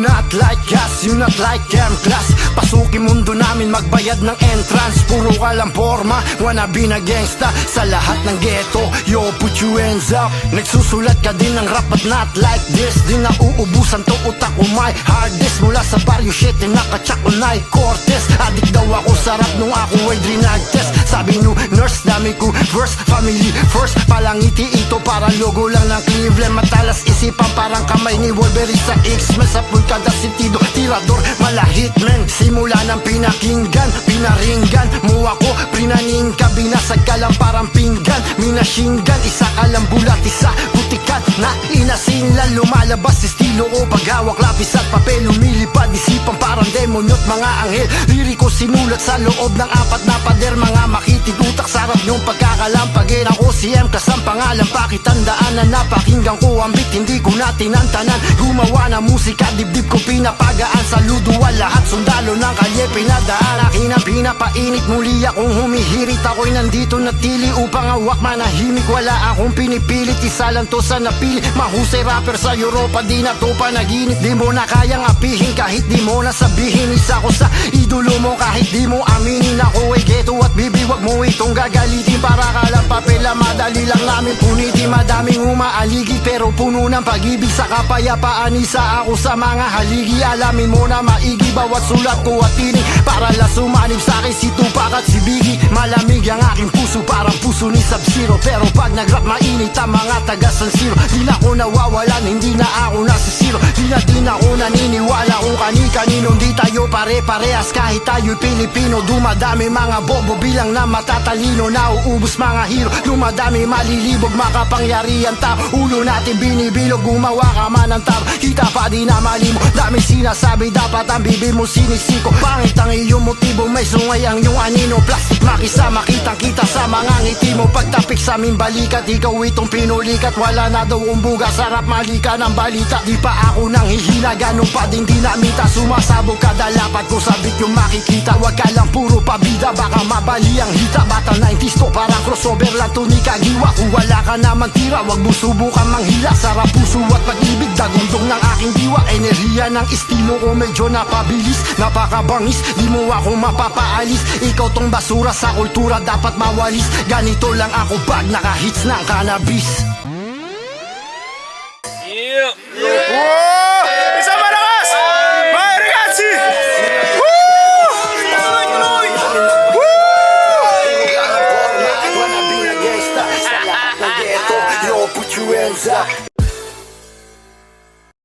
not like us, you not like M-class. Pasukin mundo namin, magbayad ng entrance. Puro ka lang forma, wanna be na gangsta. Sa lahat ng ghetto, yo put your hands up. Nagsusulat ka din ng rap but not like this. Di na uubusan to utak ko, my hardest. Mula sa baryo shit, nakatsak ko na Cortez. Adik daw ako sa rap nung ako ay drinag-test. Sabi nyo nurse, dami ko verse, family first. Palangiti ito parang logo lang ng Cleveland. Matalas isipan parang kamay ni Wolverine sa X-Men. Sa pulkada sentido, tirador, malahit men. Simula ng pinakinggan, pinaringgan mo ako, prinaning ka, binasag ka lang parang pinggan. Minashinggan, isa ka lang bulat, isa putikan na inasinlan. Lumalabas estilo ko, paghawak lapis at papel. Lumilipad isipan parang demonyo't mga anghel. Liriko sinulat sa loob ng apat na pader. Mga makitig utak, sarap nyong pagkakalampagin. Ako si M, kasang pangalan, pakitandaan na napakinggan ko ang beat, hindi ko na tinantanan. Gumawa na musika, dibdib ko pinapagaan. Saludo ang lahat, sundalo ng kalye pinadaan. Akin ang pinapainit, muli akong humihirit. Ako'y nandito natili upang awak manahimik. Wala akong pinipilit, isa lang to sa napili. Mahusay rapper sa Europa, di na to panaginip. Di mo na kayang apihin kahit di mo na sabihin. Isa ko sa idolo mo kahit di mo aminin. Ako ay ghetto at bibi, wag mo itong gagalitin. Para ka lang papela, madali lang namin punitin. Madaming umaaligi pero puno ng pag-ibig. Sa kapayapaan, isa ako sa mga haligi. Alamin mo na maigi bawat sulat ko at tinig. Para lang sumanib sa'kin si Tupac at si Biggie. Malamig ang aking puso parang puso ni Sub-Zero. Pero pag nag-rap mainit ang mga taga San Siro. Di na ako nawawalan, hindi na ako nasisiro. Di na din ako naniniwala kung kani-kanino. Di tayo pare-parehas kahit tayo'y Pilipino. Dumadami mga bobo bilang na matatalino. Nauubos mga hero, dumadami malilibog. Makapangyarihan tao, ulo natin binibilog. Gumawa ka man ng tao, kita pa di na mali mo. Dami sinasabi, dapat ang bibig mo sinisiko. Pangit ang iyong motibo, may sungay ang iyong anino. Plastic makisama, kitang kita sa mga ngiti mo. Pagtapik sa aming balikat, ikaw itong pinulikat. Wala na daw umbuga, sarap malika ng balita. Di pa ako nang hihina, ganun pa din dinamita. Sumasabog kada lapat ko, sabit yung makikita. Wag ka lang puro pabida, baka mabali ang hita. Bata 90s to, parang crossover lang to ni Kagiwa. Kung wala ka naman tira, wag mo subukan manghila. Sarap puso at pag-ibig, dagundong ng aking diwa. Enerhiya ng estilo ko medyo napabilis, napakabangis, di mo ako mapapaalis. Ikaw tong basura sa kultura, dapat mawalis. Ganito lang ako pag naka-hits ng cannabis. Yeah. Wow! Isa malakas! Mga ragazzi! Woo! Wanna be a gangsta, sa lahat ng ghetto, yo put your hands up.